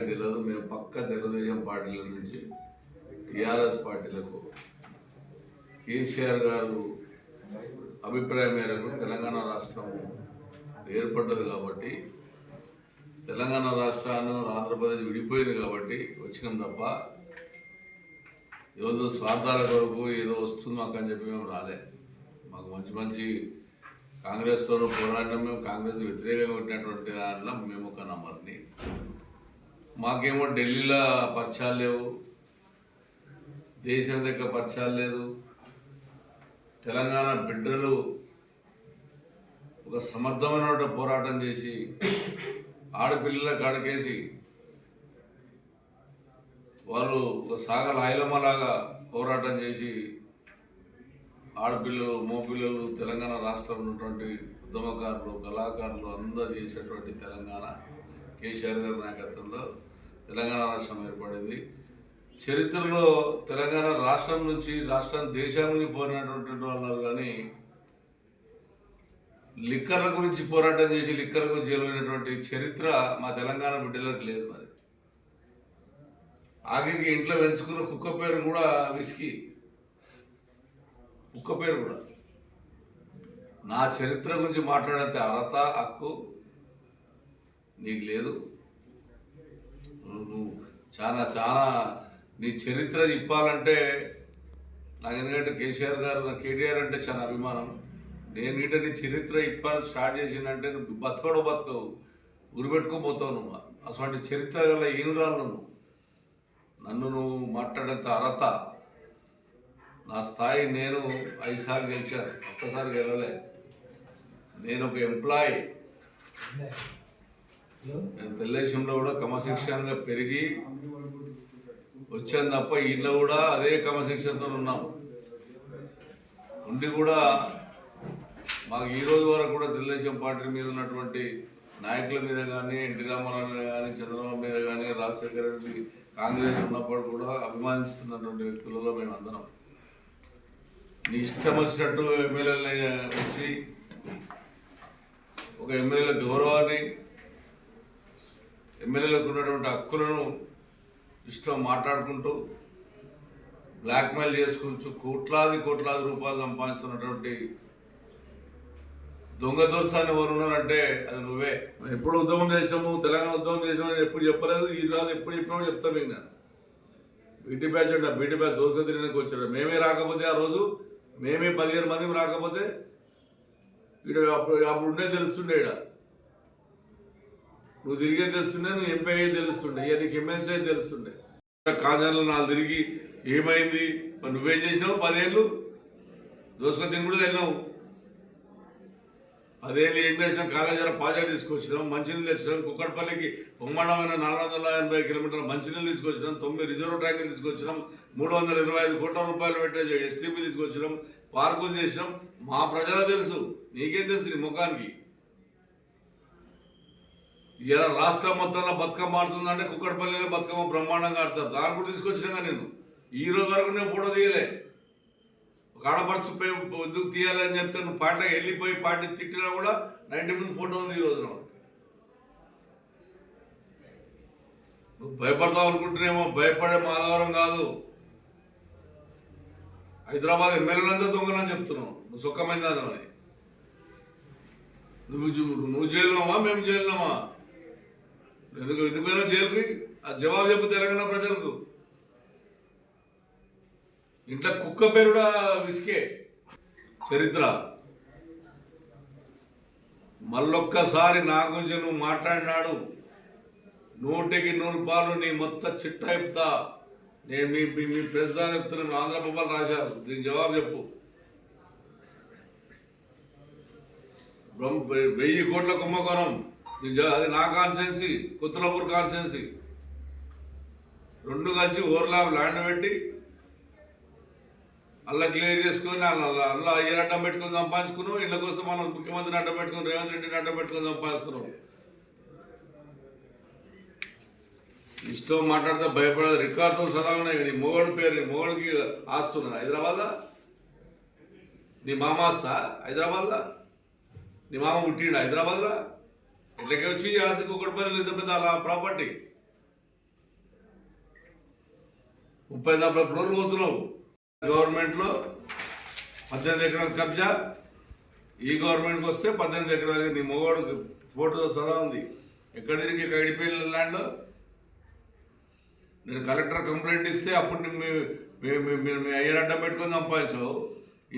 తెలియదు. మేము పక్క తెలుగుదేశం పార్టీల నుంచి టీఆర్ఎస్ పార్టీలకు కేసీఆర్ గారు అభిప్రాయం మేరకు తెలంగాణ రాష్ట్రం ఏర్పడ్డది కాబట్టి, తెలంగాణ రాష్ట్రాన్ని ఆంధ్రప్రదేశ్ విడిపోయింది కాబట్టి వచ్చినాం తప్ప ఏదో స్వార్థాల కొరకు ఏదో వస్తుంది మాకు అని చెప్పి మేము రాలే. మాకు మంచి మంచి కాంగ్రెస్తో పోరాడినాం. మేము కాంగ్రెస్ వ్యతిరేకంగా ఉన్నటువంటి దాంట్లో మేము ఒక నంబర్ని. మాకేమో ఢిల్లీలో పరిచయాలు లేవు, దేశం దగ్గర పరిచయాలు లేదు. తెలంగాణ బిడ్డలు ఒక సమర్థమైన పోరాటం చేసి ఆడపిల్లల కాడకేసి వాళ్ళు ఒక సాగల ఐలమ్మలాగా పోరాటం చేసి ఆడపిల్లలు మోపిల్లలు తెలంగాణ రాష్ట్రంలో ఉన్నటువంటి ఉద్యమకారులు కళాకారులు అందరూ చేసేటువంటి తెలంగాణ కేసీఆర్ గారి నాయకత్వంలో తెలంగాణ రాష్ట్రం ఏర్పడింది. చరిత్రలో తెలంగాణ రాష్ట్రం నుంచి దేశానికి పోయినటువంటి వాళ్ళు కానీ లిక్కర్ల గురించి పోరాటం చేసి లిక్కర్ల గురించి గెలిచినటువంటి చరిత్ర మా తెలంగాణ బిడ్డలకు లేదు. మరి ఆఖరికి ఇంట్లో పెంచుకున్న కుక్క పేరు కూడా విస్కీ, కుక్క పేరు కూడా. నా చరిత్ర గురించి మాట్లాడితే అర్హత హక్కు నీకు లేదు. నువ్వు చాలా చాలా నీ చరిత్ర చెప్పాలంటే నాకు, ఎందుకంటే కేటీఆర్ అంటే చాలా అభిమానం. నేను గిట్ట నీ చరిత్ర ఇప్పాలని స్టార్ట్ చేసిందంటే నువ్వు బతకవు, ఉరిపెట్టుకోపోతావు. నువ్వు అసలు చరిత్ర గల ఈనురాలు నన్ను నువ్వు మాట్లాడేంత అర్హత నా స్థాయి. నేను 5 సార్లు గెలిచాను, ఒక్కసారి గెలవలే. నేను ఒక ఎంప్లాయీ. నేను తెలుగుదేశంలో కూడా క్రమశిక్షణగా పెరిగి వచ్చాను తప్ప వీళ్ళు కూడా అదే క్రమశిక్షణతో ఉన్నాం. ఉండి కూడా మాకు ఈ రోజు వరకు కూడా తెలుగుదేశం పార్టీ మీద ఉన్నటువంటి నాయకుల మీద కానీ, ఎన్టీ రామారావు మీద కానీ, చంద్రబాబు మీద కానీ, రాజశేఖర రెడ్డి కాంగ్రెస్ ఉన్నప్పుడు కూడా అభిమానిస్తున్నటువంటి వ్యక్తులలో మేము అందరం. నీ ఇష్టం వచ్చినట్టు ఎమ్మెల్యేలని వచ్చి ఒక ఎమ్మెల్యేల గౌరవాన్ని, ఎమ్మెల్యేలకు ఉన్నటువంటి హక్కులను ఇష్టం మాట్లాడుకుంటూ బ్లాక్మెయిల్ చేసుకుంటూ కోట్లాది రూపాయలు సంపాదిస్తున్నటువంటి దొంగ దోసాన్ని ఎవరు ఉన్నారంటే అది నువ్వే. ఎప్పుడు ఉద్యమం చేసినాము, తెలంగాణ ఉద్యమం చేసినామని ఎప్పుడు చెప్పలేదు. ఈ రాదు ఎప్పుడు చెప్పినామో చెప్తాం. ఇంకా బీటీ బ్యాచ్ అంటే బీటీ బ్యాచ్ దోసుకొని తినడానికి వచ్చాడు. మేమే రాకపోతే ఆ రోజు మేమే 15 మంది రాకపోతే అప్పుడు ఉండే తెలుస్తుండే. నువ్వు తిరిగే తెలుస్తుండే, నువ్వు ఎంపీ అయ్యే తెలుస్తుండే, ఇక నీకు ఎమ్మెల్సీ అయితే తెలుస్తుండే. కాంజాన్లో 4 తిరిగి ఏమైంది? మరి నువ్వేం చేసినావు? 10 ఏళ్ళు దోసుకొని తిని కూడా వెళ్ళినావు. 10 ఏళ్ళు ఏం చేసినాం? కాళేశ్వరం ప్రాజెక్ట్ తీసుకొచ్చినాం, మంచినీళ్ళు తెచ్చినాం. కుక్కడపల్లికి బ్రహ్మాండమైన 480 కిలోమీటర్ల మంచినీళ్ళు తీసుకొచ్చినాం. 9 రిజర్వ్ ట్యాంకులు తీసుకొచ్చినాం. 325 కోట్ల రూపాయలు పెట్టే ఎస్టీపీ తీసుకొచ్చినాం. పార్కులు చేసినాం. మా ప్రజలకు తెలుసు, నీకేం తెలుసు నీ ముఖానికి. ఇలా రాష్ట్రం మొత్తంలో బతుకమ్మ ఆడుతుందంటే కుక్కడపల్లిలో బతుకమ్మ బ్రహ్మాండంగా ఆడతారు. దాని కూడా తీసుకొచ్చినాగా నేను. ఈ రోజు వరకు నేను ఫోటో తీయలే. ఒక ఆడపడుచు ఎందుకు తీయాలని చెప్తే నువ్వు పాట వెళ్ళిపోయి పార్టీ తిట్టినా కూడా 90 మంది ఫోటో ఉంది ఈ రోజున. నువ్వు భయపడతావు అనుకుంటున్నామో, భయపడే మాధవరం కాదు. హైదరాబాద్ ఎమ్మెల్యేలంతా దొంగలని చెప్తున్నావు. నువ్వు సుఖమైందని. నువ్వు జైలున్నామా, మేము జైలున్నామా? ఎందుకైనా జైలుకి ఆ జవాబు చెప్పు తెలంగాణ ప్రజలకు. ఇంట్లో కుక్క పేరు కూడా విసికే చరిత్ర. మళ్ళొక్కసారి నా గురించి నువ్వు మాట్లాడినాడు 100కి 100 పాలు నీ మొత్తం చిట్టా చెప్తా. నేను మీ ప్రెసిడెంట్ చెప్తున్నాను. ఆంధ్రప్రభలు రాశారు, దీని జవాబు చెప్పు. 1000 కోట్ల కుంభకోణం, అది నా కాన్స్టిట్యున్సీ, కుత్తులపూర్ కాన్స్టిట్యున్సీ. 2 కలిసి ఓవర్లాప్ ల్యాండ్ పెట్టి అలా క్లియర్ చేసుకొని అలా అయ్యని అడ్డం పెట్టుకొని సంపాదించుకున్నాం. ఇళ్ళ కోసం మనం ముఖ్యమంత్రిని అడ్డం పెట్టుకుని, రేవంత్ రెడ్డిని అడ్డం పెట్టుకొని సంపాదిస్తున్నాం. ఇష్టం మాట్లాడితే భయపడదు. రికార్డుతో సదా ఉన్నాయి. నీ మొగడు పేరు, నీ మొగడికి ఆస్తున్నది హైదరాబాద్లో. నీ మామ ఆస్తా హైదరాబాద్లో? నీ మామ పుట్టిండు హైదరాబాద్లో? ఇట్లకే వచ్చి ఆశకు ఒకటి పని పెద్ద అలా ప్రాపర్టీ 30-40 ఫ్లోర్లు పోతున్నావు. గవర్నమెంట్లో 18 ఎకరాల కబ్జా, ఈ గవర్నమెంట్కి వస్తే 18 ఎకరాలు. నీ మొగోడు ఫోటో సదా ఉంది. ఎక్కడ తిరిగి ఐడిపిఎల్ ల్యాండ్లో నేను కలెక్టర్ కంప్లైంట్ ఇస్తే అప్పుడు మీ అయ్యని అడ్డం పెట్టుకొని సంపాదించావు.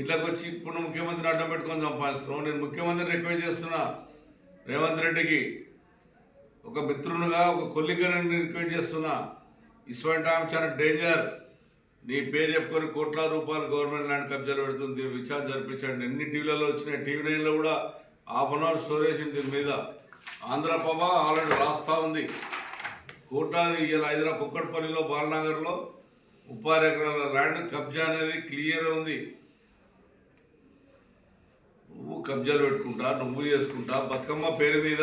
ఇళ్ళకి వచ్చి ఇప్పుడు ముఖ్యమంత్రిని అడ్డం పెట్టుకొని సంపాదిస్తున్నావు. నేను ముఖ్యమంత్రిని రిక్వెస్ట్ చేస్తున్నా, రేవంత్ రెడ్డికి ఒక మిత్రునిగా, ఒక కొల్లికని రిక్వెస్ట్ చేస్తున్నా. ఇటువంటి ఆమె చాలా డేంజర్. నీ పేరు చెప్పుకొని కోట్ల రూపాయలు గవర్నమెంట్ ల్యాండ్ కబ్జాలు పెడుతుంది. విచారణ జరిపించండి. ఎన్ని టీవీలలో వచ్చినాయి. టీవీ 9లో కూడా ½ స్టోరేజ్ దీని మీద. ఆంధ్రప్రభ ఆల్రెడీ రాస్తా ఉంది. కోట్లాది ఇలా హైదరాబాద్ కుక్కడపల్లిలో, బాలనగర్లో 36 ఎకరాల ల్యాండ్ కబ్జా అనేది క్లియర్ ఉంది. నువ్వు కబ్జాలు పెట్టుకుంటా, నువ్వు చేసుకుంటా. బతుకమ్మ పేరు మీద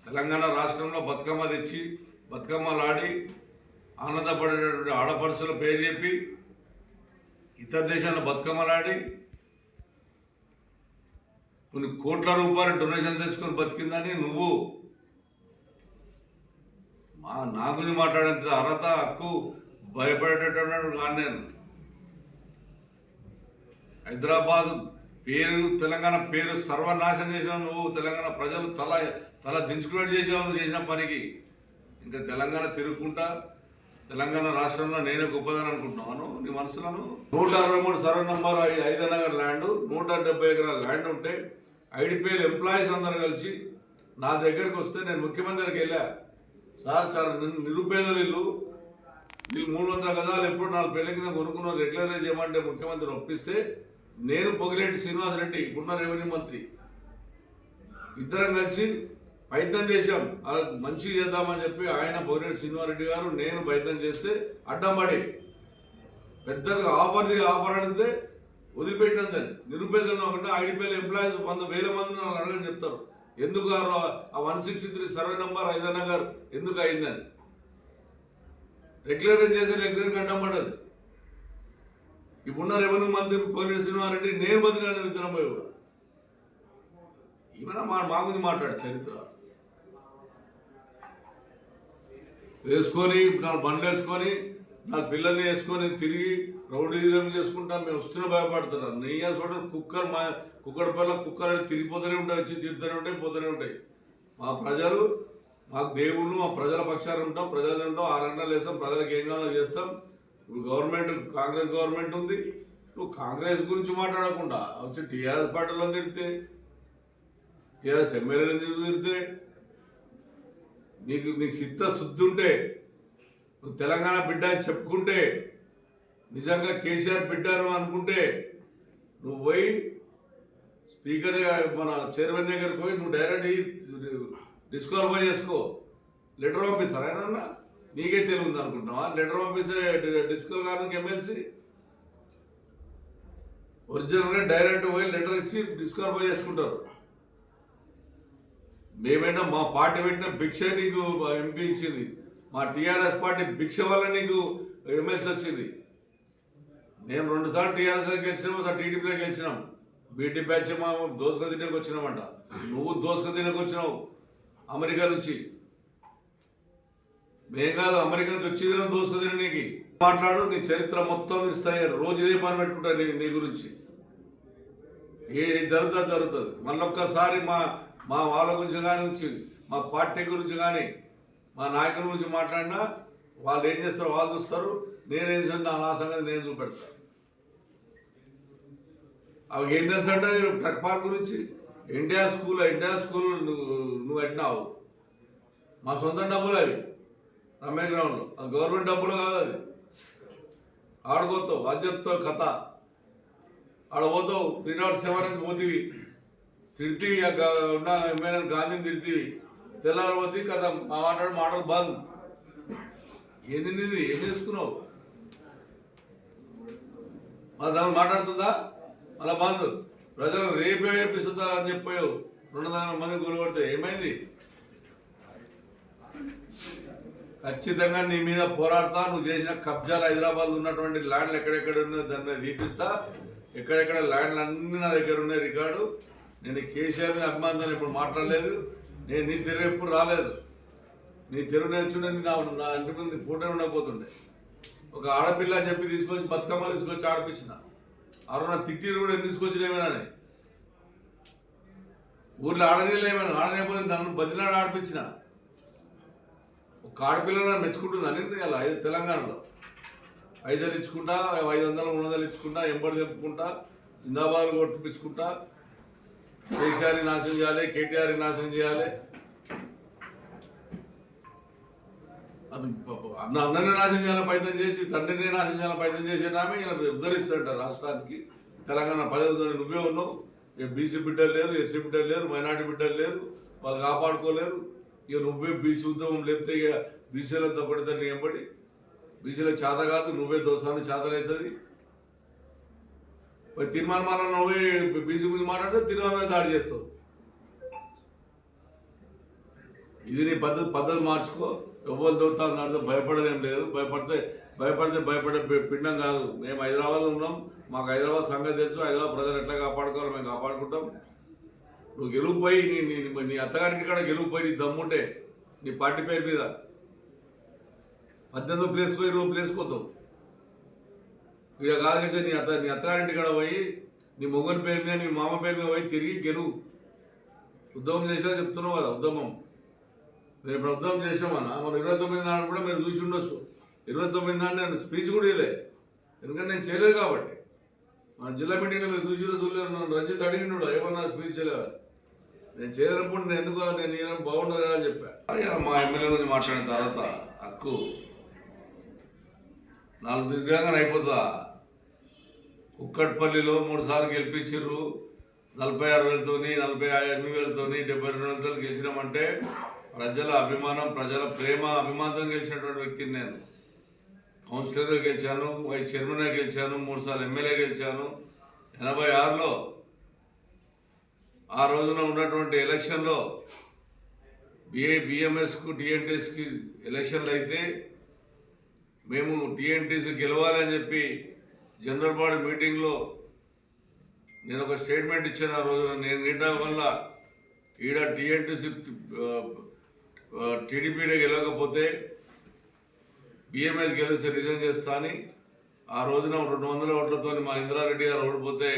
తెలంగాణ రాష్ట్రంలో బతుకమ్మ తెచ్చి బతుకమ్మలాడి ఆనందపడేటటువంటి ఆడపడుచుల పేరు చెప్పి ఇతర దేశాల్లో బతుకమ్మలాడి కొన్ని కోట్ల రూపాయలు డొనేషన్ తెచ్చుకొని బతికిందని నువ్వు నా గురించి మాట్లాడేంత అర్హత, హక్కు భయపడేటటువంటి కాదు నేను. హైదరాబాద్ పేరు, తెలంగాణ పేరు సర్వనాశనం చేసావు నువ్వు. తెలంగాణ ప్రజలు తల దించుకునేట్టు చేసావు చేసిన పనికి. ఇంకా తెలంగాణ తిరుగుకుంటా తెలంగాణ రాష్ట్రంలో నేనే గొప్పదని అనుకుంటున్నాను నీ మనసులను. 163 సర్వే నంబర్ 5 నగర్ ల్యాండ్, 170 ఎకరాల ల్యాండ్ ఉంటే ఐడిపిఎల్ ఎంప్లాయీస్ అందరు కలిసి నా దగ్గరికి వస్తే నేను ముఖ్యమంత్రికి వెళ్ళా. సార్ చాలా నిరుపేదలు ఇల్లు, వీళ్ళు 300 గజాలు ఎప్పుడు 4 పెళ్లి కింద కొనుక్కున్న రెగ్యులరైజ్ చేయమంటే ముఖ్యమంత్రి ఒప్పిస్తే నేను, పొగిలేటి శ్రీనివాసరెడ్డి ఇప్పుడున్న రెవెన్యూ మంత్రి ఇద్దరం కలిసి ప్రయత్నం చేశాం. అలా మంచిగా చేద్దామని చెప్పి ఆయన, పొగిలేటి శ్రీనివాసరెడ్డి గారు, నేను ప్రయత్నం చేస్తే అడ్డం పడి పెద్దగా ఆఫర్ అడిగితే వదిలిపెట్టినందని. నిరుపేదలను ఒకటి ఐడిపిఎల్ ఎంప్లాయీస్ 100,000 మంది నాకు అడగని చెప్తారు. ఎందుకు ఆ 163 సర్వే నంబర్ 5 నగర్ ఎందుకు అయిందని. రెగ్యులరైజ్ చేసే రెగ్యులర్ అడ్డం పడ్డది. ఇప్పుడున్న రెవెన్యూ మంత్రి పొగిలేటి శ్రీనివాసరెడ్డి నేను బదిలాను విత్తనం పోయి కూడా. ఏమైనా మా గురించి మాట్లాడు చరిత్ర వేసుకొని, 4 బండ్లు వేసుకొని, 4 పిల్లల్ని వేసుకొని తిరిగి రౌడీజం చేసుకుంటాను. మేము వస్తున్న భయపడుతున్నాను. నెయ్యి హాస్పిటల్ కుక్కడపల్ల కుక్కలు తిరిగిపోతూనే ఉంటాయి, వచ్చి తిరుగుతూనే ఉంటాయి, పోతూనే ఉంటాయి. మా ప్రజలు మాకు దేవుళ్ళు, మా ప్రజల పక్షాలు ఉంటాం, ప్రజలు ఉంటాం. 6 గంటలు వేస్తాం, ప్రజలకు ఏం కావాలో చేస్తాం. ఇప్పుడు గవర్నమెంట్ కాంగ్రెస్ గవర్నమెంట్ ఉంది. నువ్వు కాంగ్రెస్ గురించి మాట్లాడకుండా వచ్చి టీఆర్ఎస్ పార్టీలో తిడితే, టీఆర్ఎస్ ఎమ్మెల్యేలు తిడితే, నీకు చిత్తశుద్ధి ఉంటే, నువ్వు తెలంగాణ బిడ్డ అని చెప్పుకుంటే, నిజంగా కేసీఆర్ బిడ్డను అనుకుంటే నువ్వు పోయి స్పీకర్ మన చైర్మన్ దగ్గరికి పోయి నువ్వు డైరెక్ట్ డిస్క్వాలిఫై చేసుకో. లెటర్ పంపిస్తారా ఆయన? నీకే తెలియదు అనుకుంటున్నావా? లెటర్ పంపిస్తే డిస్క్వాల్ కారణం ఎమ్మెల్సీ ఒరిజినల్గా డైరెక్ట్ పోయి లెటర్ ఇచ్చి డిస్క్వాలిఫై చేసుకుంటారు. మేమైనా మా పార్టీ పెట్టిన భిక్ష నీకు ఎంపీ ఇచ్చింది. మా టీఆర్ఎస్ పార్టీ భిక్ష వల్ల నీకు ఎమ్మెల్సీ వచ్చింది. మేము 2 సార్లు టీఆర్ఎస్లోకి గెలిచినాం, ఒకసారి టీడీపీలోకి గెలిచినాం. బీటీ బ్యాచ్ మా దోసుక తినకు వచ్చినామంట. నువ్వు దోసుక తినకు వచ్చినావు అమెరికా నుంచి. మేం కాదు, అమెరికా నుంచి వచ్చి దోసుక తిన. నీకు మాట్లాడు, నీ చరిత్ర మొత్తం ఇస్తాయి. రోజు ఇదే పని పెట్టుకుంటా నీ గురించి. ఏ జరుగుతుంది. మళ్ళొక్కసారి మా వాళ్ళ గురించి కానీ, మా పార్టీ గురించి కానీ, మా నాయకుల గురించి మాట్లాడినా వాళ్ళు ఏం చేస్తారో వాళ్ళు చూస్తారు. నేనేం చేస్తాను నా సంగతి నేను చూపెడతాను. అవి ఏం తెలుసు అంటే ట్రక్ పార్క్ గురించి ఎన్టీఆర్ స్కూల్ నువ్వు కట్టినావు. మా సొంత డబ్బులు అవి రమ్మే గ్రౌండ్లో. అది గవర్నమెంట్ డబ్బులు కాదు. అది ఆడుకోతావు, అది చెప్తావు కథ. ఆడ పోతావు 307 పోతివి, తిడితివి ఉన్న ఎమ్మెల్యే గాంధీని తిడితివి. తెల్లారి పోతే కదా మా మాటలు బంద్. ఏది నీది? ఏం చేసుకున్నావు? మన దాన్ని మాట్లాడుతుందా? అలా బంద్. ప్రజలకు రేపే వేపిస్తుందా అని చెప్పావు. 200 మంది కూలగొడితే ఏమైంది? ఖచ్చితంగా నీ మీద పోరాడతా. నువ్వు చేసిన కబ్జాలు, హైదరాబాద్ ఉన్నటువంటి ల్యాండ్లు ఎక్కడెక్కడ ఉన్నాయి దాన్ని తీపిస్తా. ఎక్కడెక్కడ ల్యాండ్లు అన్నీ నా దగ్గర ఉన్నాయి రికార్డు. నేను కేసీఆర్ మీద అభిమానం ఇప్పుడు మాట్లాడలేదు. నేను నీ తెరువు ఎప్పుడు రాలేదు. నీ తెరువు నేర్చుకునే నా ఇంటి ముందు నీ ఫోటో ఉండకపోతుండే. ఒక ఆడపిల్ల అని చెప్పి తీసుకొచ్చి బతుకమ్మ తీసుకొచ్చి ఆడిపించిన. ఆ రోజు నా తిట్టిరు కూడా ఎందుకు తీసుకొచ్చినేమేనని. ఊర్లో ఆడనీళ్ళేమని ఆడలేకపోతే నన్ను బదిలాడు ఆడిపించిన. ఒక ఆడపిల్లని మెచ్చుకుంటుందని అలా తెలంగాణలో పైసలు ఇచ్చుకుంటా 500 300 ఇచ్చుకుంటా ఎంబడి తెప్పుకుంటా జిందాబాద్ కొట్టిపించుకుంటా కేసీఆర్ని నాశనం చేయాలి, కేటీఆర్ని నాశనం చేయాలి. అది అన్ననే నాశనం చేయాలని ప్రయత్నం చేసి తండ్రిని నాశనం చేయాలని ప్రయత్నం చేసేటామే ఇలా ఉద్ధరిస్తాడంట రాష్ట్రానికి. తెలంగాణ ప్రజలతో నువ్వే ఉన్నావు, బీసీ బిడ్డలు లేరు, ఎస్సీ బిడ్డలు లేరు, మైనార్టీ బిడ్డలు లేరు, వాళ్ళు కాపాడుకోలేరు. ఇక నువ్వే బీసీ ఉద్యమం లేపితే ఇక బీసీలంతా పడితే ఎంబడి బీసీలో చేత కాదు, నువ్వే దోసాన్ని చేతనవుతుంది. తీర్మానం నువ్వే బీసీ గురించి మాట్లాడితే తీర్మానమే దాడి చేస్తావు. ఇది నీ పద్ధతి మార్చుకో. ఎవరు దొరుకుతా అన్నాడు, భయపడదేం లేదు. భయపడితే భయపడే పిండం కాదు. మేము హైదరాబాద్ ఉన్నాం, మాకు హైదరాబాద్ సంగతి తెలుసు. హైదరాబాద్ ప్రజలు ఎట్లా కాపాడుకోవాలో మేము కాపాడుకుంటాం. నువ్వు గెలుపుపోయి నీ అత్తగారికి కూడా గెలుపుపోయి నీ దమ్ముంటే నీ పార్టీ పేరు మీద 18వ ప్లేస్కో 20వ ప్లేస్కోతావు. ఇక కాదు కదా నీ అత్తగారింటి కూడా పోయి నీ మొగని పేరు మీద నీ మామ పేరు మీద పోయి తిరిగి గెలువు. ఉద్యమం చేసా చెప్తున్నావు కదా. ఉద్యమం రేపు ఉద్యమం చేసామన్నా మనం 29 నాడు కూడా మీరు చూసి ఉండొచ్చు. 29 నాడు నేను స్పీచ్ కూడా ఇవ్వలే, ఎందుకంటే నేను చేయలేదు కాబట్టి. మన జిల్లా మీటింగ్లో మీరు చూడలేరు. నన్ను రంజిత్ అడిగినాడు ఏమన్నా స్పీచ్ చేయలేదు. నేను చేయలేనప్పుడు నేను ఎందుకు నేను బాగుండదు కదా అని చెప్పాను. మా ఎమ్మెల్యే గురించి మాట్లాడిన తర్వాత హక్కు 4 దిగ్గానే అయిపోతుందా? కుక్కట్పల్లిలో 3 సార్లు గెలిపించారు. 46,000తో 48,000తో 72,000 గెలిచినామంటే ప్రజల అభిమానం, ప్రజల ప్రేమ, అభిమానంతో గెలిచినటువంటి వ్యక్తిని నేను. కౌన్సిలర్గా గెలిచాను, వైస్ చైర్మన్గా గెలిచాను, 3 సార్లు ఎమ్మెల్యే గెలిచాను. 86లో ఆ రోజున ఉన్నటువంటి ఎలక్షన్లో బిఎంఎస్కు టీఎన్టీఎస్కి ఎలక్షన్లు అయితే మేము టీఎన్టీసీ గెలవాలని చెప్పి జనరల్ బాడీ మీటింగ్లో నేను ఒక స్టేట్మెంట్ ఇచ్చాను. ఆ రోజున నేను నీటా వల్ల ఈడ టీఎన్టీసీ టీడీపీలో గెలవకపోతే బిఎంఎస్ గెలిస్తే రిజైన్ చేస్తా అని. ఆ రోజున 200 ఓట్లతో మా ఇంద్రారెడ్డి గారు ఓడిపోతే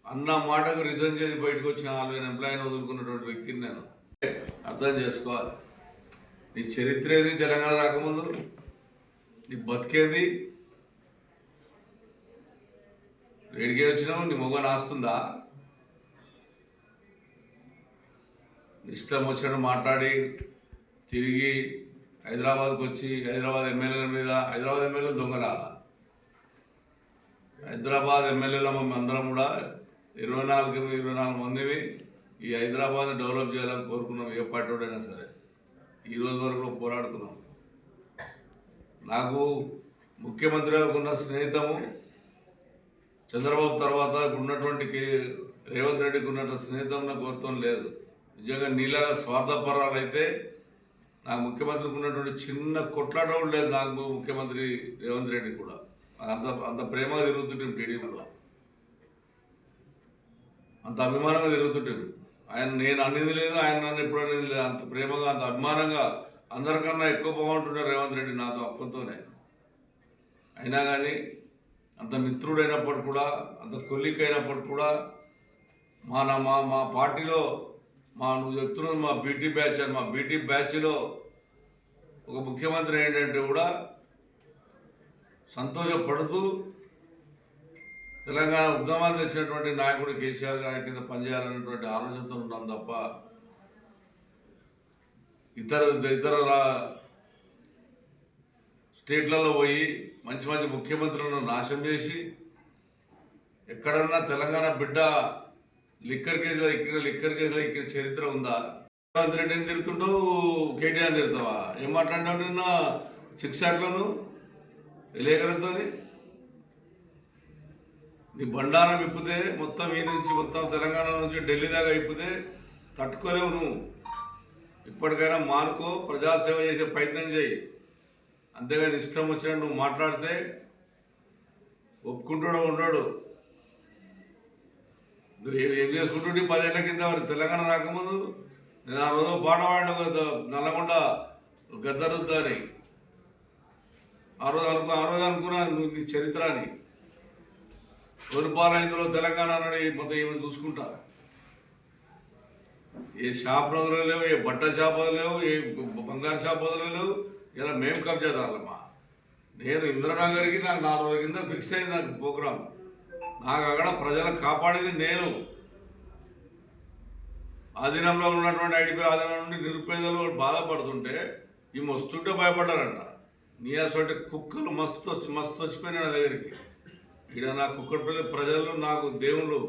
అన్న మాటకు రిజైన్ చేసి బయటకు వచ్చిన 40,000 ఎంప్లాయీని వదులుకున్నటువంటి వ్యక్తిని నేను. అర్థం చేసుకోవాలి. నీ చరిత్ర ఏది తెలంగాణ రాకముందు, నీ బతికేది, వేడికే వచ్చినావు, నీ మొగ నాస్తుందా? ఇష్టం వచ్చినట్టు మాట్లాడి తిరిగి హైదరాబాద్కి వచ్చి హైదరాబాద్ ఎమ్మెల్యేల మీద, హైదరాబాద్ ఎమ్మెల్యేలు దొంగల, హైదరాబాద్ ఎమ్మెల్యేల అందరం కూడా 24 మందివి ఈ హైదరాబాద్ని డెవలప్ చేయాలని కోరుకున్నాం. ఏ పార్టీడైనా సరే ఈ రోజు వరకు పోరాడుతున్నాం. నాకు ముఖ్యమంత్రిగా ఉన్న స్నేహితము చంద్రబాబు తర్వాత ఇప్పుడు ఉన్నటువంటి రేవంత్ రెడ్డికి ఉన్నట్టు స్నేహితం నాకు కోరుతాం లేదు. నిజంగా నీలాగా స్వార్థపరాలు అయితే నాకు ముఖ్యమంత్రికి ఉన్నటువంటి చిన్న కొట్లాట కూడా లేదు. నాకు ముఖ్యమంత్రి రేవంత్ రెడ్డి కూడా అంత ప్రేమగా తిరుగుతుంటాం. టీడీపీలో అంత అభిమానంగా తిరుగుతుంటాం. ఆయన నేను అనేది లేదు, ఆయన నన్ను ఎప్పుడు అనేది లేదు. అంత ప్రేమగా, అంత అభిమానంగా, అందరికన్నా ఎక్కువ బాగుంటున్నారు రేవంత్ రెడ్డి నాతో అప్పంతోనే. అయినా కానీ అంత మిత్రుడైనప్పుడు కూడా, అంత కొలిక్ అయినప్పుడు కూడా మా పార్టీలో నువ్వు చెప్తున్నావు మా బీటీ బ్యాచ్ అని, మా బీటీ బ్యాచ్లో ఒక ముఖ్యమంత్రి ఏంటంటే కూడా సంతోషపడుతూ తెలంగాణ ఉద్యమాన్ని తెచ్చినటువంటి నాయకుడు కేసీఆర్ గారి కింద పనిచేయాలనేటువంటి ఆలోచనతో ఉన్నాం తప్ప ఇతర స్టేట్లలో పోయి మంచి మంచి ముఖ్యమంత్రులను నాశనం చేసి ఎక్కడన్నా తెలంగాణ బిడ్డ లిక్కర్ కేసులో ఎక్కిన చరిత్ర ఉందా? రేవంత్ రెడ్డిని తిరుగుతుంటావు, కేటీఆర్ తిరుగుతావా? ఏం మాట్లాడినావు నిన్న సిక్స్ షాట్లను విలేకరులతో? నీ బండారం ఇప్పితే మొత్తం ఈ నుంచి మొత్తం తెలంగాణ నుంచి ఢిల్లీ దాకా ఇప్పితే తట్టుకోలేవు నువ్వు. ఇప్పటికైనా మానుకో, ప్రజాసేవ చేసే ప్రయత్నం చేయి. అంతేగాని ఇష్టం వచ్చినట్టు నువ్వు మాట్లాడితే ఒప్పుకుంటాడో ఉండడు. నువ్వు ఏం చేసుకుంటుంటే 10 ఏళ్ల కింద తెలంగాణ రాకముందు నేను ఆ రోజు పాట పాడిన నల్లగొండ గద్దరుద్దని. ఆ రోజు అనుకున్నాను నువ్వు నీ చరిత్ర అని. వరుపాలైందులో తెలంగాణ అని మొత్తం ఏమైనా చూసుకుంటా. ఏ షాప్ రోజులు లేవు, ఏ బట్ట షాపులు లేవు, ఏ బంగారు షాపులు లేవు. ఇలా మేము కబ్జాదారులమ్మా. నేను ఇంద్రనగర్కి నాకు 4 రోజుల కింద ఫిక్స్ అయింది నాకు ప్రోగ్రాం. నాకు అక్కడ ప్రజలను కాపాడేది నేను. ఆధీనంలో ఉన్నటువంటి ఐడిపి ఆధీనం నుండి నిరుపేదలు బాధపడుతుంటే ఈ వస్తుంటే భయపడ్డారంట. నీ అసలు కుక్కలు మస్తు మస్తు వచ్చిపోయినాయి నా దగ్గరికి. ఇక్కడ నా కుక్కడపల్లి ప్రజలు నాకు దేవుళ్ళు.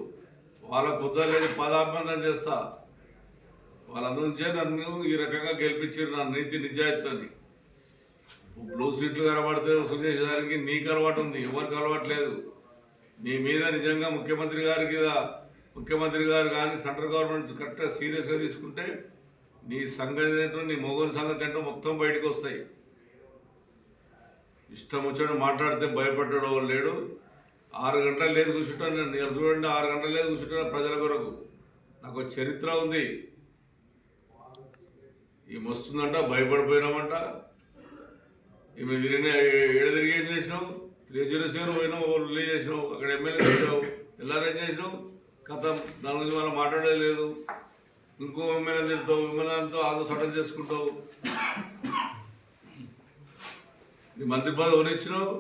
వాళ్ళ పొద్దులేని పదాభిమందం చేస్తా. వాళ్ళందరించే నన్ను ఈ రకంగా గెలిపించారు నా నీతి నిజాయితీని. బ్లూ సీట్లు కనబడితే వసూలు చేసేదానికి నీకు అలవాటు ఉంది, ఎవరికి అలవాటు లేదు. నీ మీద నిజంగా ముఖ్యమంత్రి గారు కానీ సెంట్రల్ గవర్నమెంట్ కరెక్ట్గా సీరియస్గా తీసుకుంటే నీ సంగతి ఏంటో, నీ మొగోని సంగతి ఏంటో మొత్తం బయటకు వస్తాయి. ఇష్టం వచ్చాడు మాట్లాడితే భయపడ్డాడు వాళ్ళు లేడు. 6 గంటలు లేదు కూర్చుంటాను నేను. చూడండి, 6 గంటలు లేదు కూర్చుంటాను ప్రజల కొరకు. నాకు చరిత్ర ఉంది. ఈమె వస్తుందంట, భయపడిపోయినామంట. ఈమె తిరిగి ఏం చేసినావు? 307 పోయినావు, రిలీజ్ చేసినావు, అక్కడ ఎమ్మెల్యే చేసావు, ఎల్ఆర్ ఏం చేసినావు? కథం. దాని గురించి మనం మాట్లాడేది లేదు. ఇంకో ఎమ్మెల్యే తిడతావు, ఎమ్మెల్యేతో ఆగో సడన్ చేసుకుంటావు. నీ మంత్రి పదవి ఎవరు ఇచ్చినావు?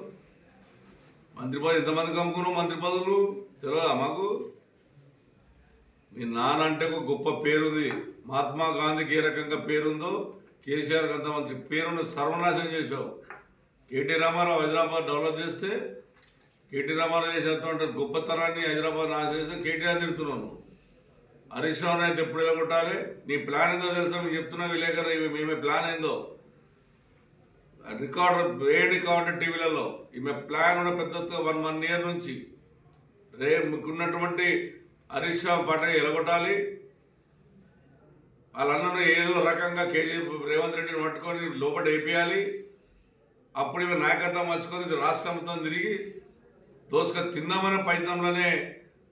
మంత్రి పదవి ఎంతమందికి అమ్ముకున్నావు? మంత్రి పదవులు తెలియదా మాకు? మీ నాన్న అంటే ఒక గొప్ప పేరుంది. మహాత్మా గాంధీకి ఏ రకంగా పేరుందో కేసీఆర్కి అంత మంచి పేరును సర్వనాశనం చేశావు. కేటీ రామారావు హైదరాబాద్ డెవలప్ చేస్తే కేటీ రామారావు చేసినటువంటి గొప్పతనాన్ని హైదరాబాద్ నాశనం చేస్తే కేటీఆర్ తిడుతున్నాను. హరీష్ రావు అయితే ఎప్పుడు వెళ్ళగొట్టాలి? నీ ప్లాన్ ఏందో తెలుసా? మీకు చెప్తున్నా విలేకరు, మేమే ప్లాన్ ఏందో రికార్డర్ టీవీలలో ఈమె ప్లాన్ కూడా పెద్ద 1 year నుంచి మీకున్నటువంటి హరీష్ రావు పాట ఎలగొట్టాలి. వాళ్ళన్నను ఏదో రకంగా రేవంత్ రెడ్డిని పట్టుకొని లోపల వేపియాలి. అప్పుడు ఇవి నాయకత్వం మర్చుకొని ఇది రాష్ట్రంతో తిరిగి దోసుక తిందామనే ప్రయత్నంలోనే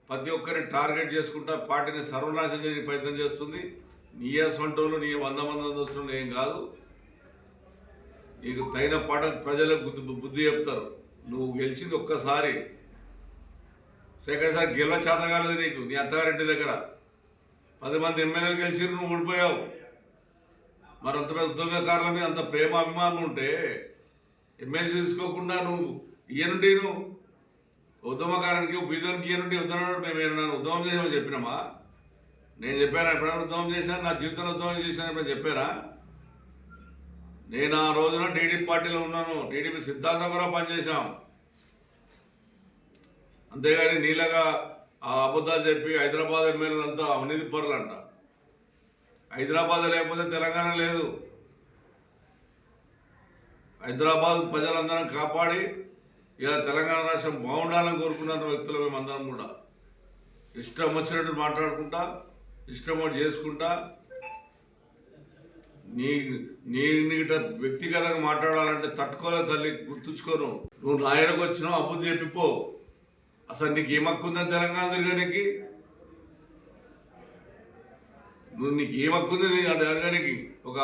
ప్రతి ఒక్కరిని టార్గెట్ చేసుకుంటా పార్టీని సర్వనాశనం చేయడానికి ప్రయత్నం చేస్తుంది. నీ వంటోళ్ళు, నీ 100 మంది దోస్తులు ఏం కాదు. నీకు తగిన పాట ప్రజలకు బుద్ధి చెప్తారు. నువ్వు గెలిచింది ఒక్కసారి, సెకండ్ గెలవ చేత కాలేదు నీకు. నీ అత్తగారింటి దగ్గర 10 మంది ఎమ్మెల్యేలు గెలిచి నువ్వు ఓడిపోయావు. మరి అంత పెద్ద ఉద్యమకారుల మీద అంత ప్రేమ అభిమానం ఉంటే ఎమ్మెల్సీ తీసుకోకుండా నువ్వు ఈయనుండి నువ్వు ఉద్యమకారానికి బీదోనికి ఈయనుండి ఉద్యమం మేము ఏమన్నా ఉద్యమం చేసామని చెప్పినామా? నేను చెప్పాను ఎప్పుడైనా ఉద్యమం చేశాను, నా జీవితంలో ఉద్యమం చేశాను ఎప్పుడైనా చెప్పానా? నేను ఆ రోజున టీడీపీ పార్టీలో ఉన్నాను. టీడీపీ సిద్ధాంతం కూడా పనిచేశాం. అంతేగాని నీళ్ళగా ఆ అబద్ధాలు చెప్పి హైదరాబాద్ ఎమ్మెల్యేలంతా అవినీతి పరులు అంట. హైదరాబాద్ లేకపోతే తెలంగాణ లేదు. హైదరాబాద్ ప్రజలందరం కాపాడి ఇలా తెలంగాణ రాష్ట్రం బాగుండాలని కోరుకున్న వ్యక్తులు మేమందరం కూడా. ఇష్టం వచ్చినట్టు మాట్లాడుకుంటా, ఇష్టం ఒకటి చేసుకుంటా. నీట వ్యక్తిగతంగా మాట్లాడాలంటే తట్టుకోలేదు తల్లి, గుర్తుంచుకోను. నువ్వు నాయనకు వచ్చినావు, అబుద్ధి చెప్పిపో. అసలు నీకు ఏం హక్కు ఉందని తెలంగాణ తిరగడానికి? నీకు ఏం హక్కు ఉంది అడగడానికి? ఒక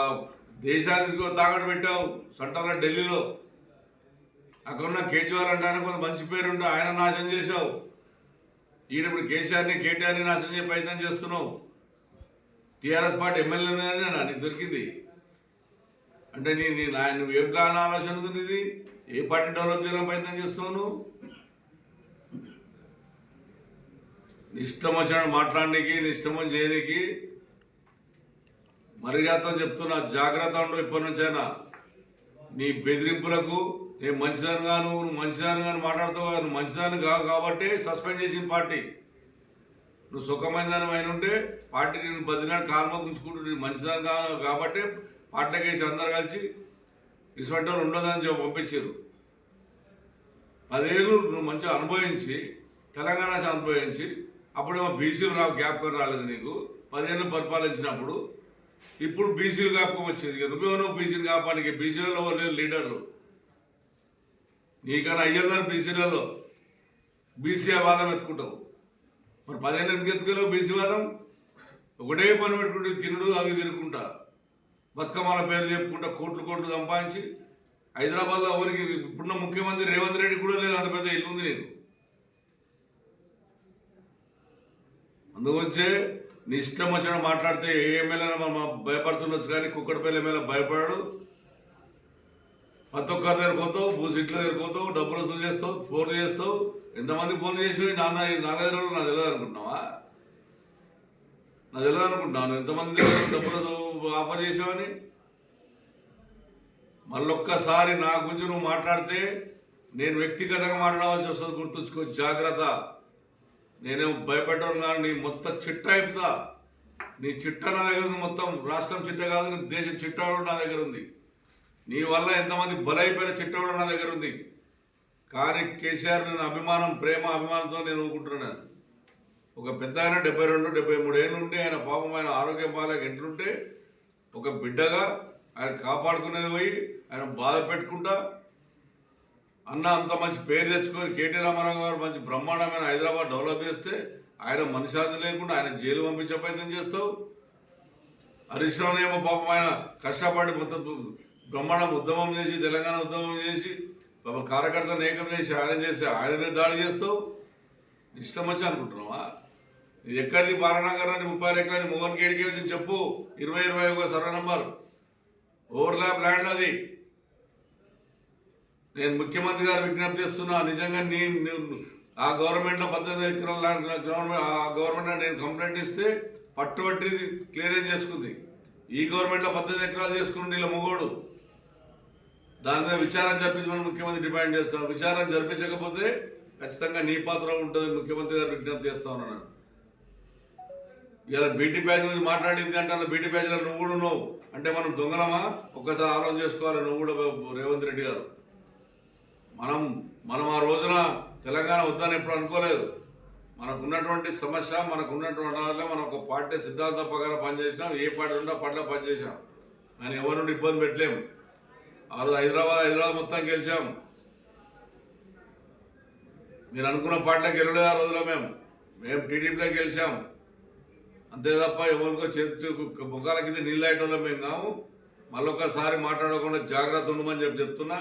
దేశానికి తాకట్టు పెట్టావు సెంటర్లో ఢిల్లీలో. అక్కడున్న కేజ్రీవాల్ అంటే ఆయన కొంత మంచి పేరుంటే ఆయన నాశనం చేశావు. ఈయనప్పుడు కేటీఆర్ని నాశనం చేసే ప్రయత్నం చేస్తున్నావు. టీఆర్ఎస్ పార్టీ ఎమ్మెల్యేనా నీకు దొరికింది అంటే నువ్వు ఏం ప్లాన్ ఆలోచన ఉంది? ఇది ఏ పార్టీ డెవలప్ చేయాలని ప్రయత్నం చేస్తున్నావు నువ్వు? ఇష్టం వచ్చినట్టు మాట్లాడడానికి, ఇష్టం చేయడానికి మర్యాదతో చెప్తున్నా, జాగ్రత్త ఉండు. ఇప్పటి నుంచైనా నీ బెదిరింపులకు నేను నువ్వు మంచిదానిగాను మాట్లాడుతావు. నువ్వు మంచిదాన్ని కావు కాబట్టి సస్పెండ్ చేసిన పార్టీ. నువ్వు సుఖమైన దాని అయిన ఉంటే పార్టీ నేను 10 నాడు కాల్మ గుంచుకుంటూ నేను మంచిదాన్ని కాబట్టి పార్టీకి వేసి అందరు కలిసి ఇటువంటి వాళ్ళు ఉండదని చెప్పి పంపించారు. 10 ఏళ్ళు నువ్వు మంచిగా అనుభవించి తెలంగాణ అనుభవించి అప్పుడేమో బీసీలు జ్ఞాపకం రాలేదు నీకు. 10 ఏళ్ళు పరిపాలించినప్పుడు ఇప్పుడు బీసీలు జ్ఞాపకం వచ్చింది. నువ్వేమో బీసీలు కాపానికి. బీసీలలో లేరు లీడర్లు. నీకన్నా అయ్యన్నారు బీసీలలో. బీసీ వాదం ఎత్తుకుంటావు. మరి 10 ఏళ్ళు ఎందుకు ఎత్తుకెళ్ళవు బీసీ వాదం? ఒకటే పని పెట్టుకుంటే తినుడు అవి తినుకుంటా, బతుకమ్మల పేర్లు చెప్పుకుంటా, కోట్లు సంపాదించి హైదరాబాద్లో ఎవరికి ఇప్పుడున్న ముఖ్యమంత్రి రేవంత్ రెడ్డి కూడా లేదు, అంత పెద్ద ఇల్లు ఉంది నీకు. అందుకొచ్చే నీ ఇష్టం వచ్చిన మాట్లాడితే ఏ ఎమ్మెల్యే మనం భయపడుతుండొచ్చు, కానీ కుక్కడపల్లి ఎమ్మెల్యే భయపడాడు. ప్రతి ఒక్క దగ్గర పోతావు, భూ సీట్ల దగ్గర పోతావు, డబ్బులు వసూలు చేస్తావు, ఫోన్లు చేస్తావు. ఎంతమంది ఫోన్లు చేసి నాన్న నాలుగైదు నాకు తెలియదు అనుకుంటున్నావా? నాకు తెలియదు అనుకుంటున్నాను ఎంతమంది డబ్బులు ఆఫర్ చేసావని. మళ్ళొక్కసారి నా గురించి నువ్వు మాట్లాడితే నేను వ్యక్తిగతంగా మాట్లాడవలసి వస్తుంది, గుర్తుంచుకో, జాగ్రత్త. నేనేం భయపెట్టను కానీ నీ మొత్తం చిట్ట అయిపోతా. నీ చిట్ట నా దగ్గర ఉంది, మొత్తం రాష్ట్రం చిట్ట కాదు, నీ దేశం చిట్ట కూడా నా దగ్గర ఉంది. నీ వల్ల ఎంతమంది బలైపోయిన చిట్ట కూడా నా దగ్గర ఉంది. కానీ కేసీఆర్ నేను అభిమానం, ప్రేమ అభిమానంతో నేను ఊరుకుంటున్నాను. ఒక పెద్ద ఆయన 72, 73 ఏళ్ళు ఉండి ఆయన పాపం ఆయన ఆరోగ్యం బాగాలేక ఎంట్లుంటే ఒక బిడ్డగా ఆయన కాపాడుకునేది పోయి ఆయన బాధ పెట్టుకుంటా అన్న అంత మంచి పేరు తెచ్చుకొని కేటీ రామారావు గారు మంచి బ్రహ్మాండమైన హైదరాబాద్ డెవలప్ చేస్తే ఆయన మనిషాది లేకుండా ఆయన జైలు పంపించే ప్రయత్నం చేస్తావు. హరీష్ రావు ఏమో పాపం ఆయన కష్టపడి మొత్తం బ్రహ్మాండం ఉద్యమం చేసి, తెలంగాణ ఉద్యమం చేసి, పాపం కార్యకర్తను ఏకం చేసి ఆయననే దాడి చేస్తావు. ఇష్టం వచ్చి అనుకుంటున్నావా? ఇది ఎక్కడిది బాలనగరాన్ని 30 ఎకరాన్ని మోహన్ గేడికి వచ్చి చెప్పు. 2021 సర్వే నంబర్ ఓవర్లాప్ ల్యాండ్ అది. నేను ముఖ్యమంత్రి గారు విజ్ఞప్తి చేస్తున్నా, నిజంగా ఆ గవర్నమెంట్లో 18 ఎకరాల గవర్నమెంట్ ఆ గవర్నమెంట్ నేను కంప్లైంట్ ఇస్తే పట్టుబట్టి క్లియరెన్స్ చేసుకుంది. ఈ గవర్నమెంట్లో 18 ఎకరాలు చేసుకుని వీళ్ళ మొగోడు. దాని మీద విచారణ జరిపించమని ముఖ్యమంత్రి డిమాండ్ చేస్తున్నాను. విచారణ జరిపించకపోతే ఖచ్చితంగా నీ పాత్ర ఉంటుంది, ముఖ్యమంత్రి గారు విజ్ఞప్తి చేస్తా ఉన్నాను. ఇలా బీటీ ప్యాచ్ గురించి మాట్లాడింది అంటే అలా బీటీ ప్యాచ్లో నువ్వు కూడా ఉన్నావు అంటే మనం దొంగలమా? ఒక్కసారి ఆలోచన చేసుకోవాలి. నువ్వు కూడా రేవంత్ రెడ్డి గారు, మనం ఆ రోజున తెలంగాణ వద్దని ఎప్పుడు అనుకోలేదు. మనకున్నటువంటి సమస్య, మనకున్నటువంటి మనం ఒక పార్టీ సిద్ధాంత ప్రకారం పనిచేసినాం. ఏ పార్టీ ఉందో పట్ల పనిచేసాం, కానీ ఎవరి నుండి ఇబ్బంది పెట్టలేము. ఆ రోజు హైదరాబాద్ మొత్తం గెలిచాం. మీరు అనుకున్న పార్టీలోకి గెలవలేదు ఆ రోజులో. మేము టీడీపీలోకి గెలిచాం అంతే తప్ప ఎవరికో ముఖాల కింద నీళ్ళు అయ్యేటోళ్ళం మేము కావు. మళ్ళొకసారి మాట్లాడకుండా జాగ్రత్త ఉండమని చెప్తున్నా.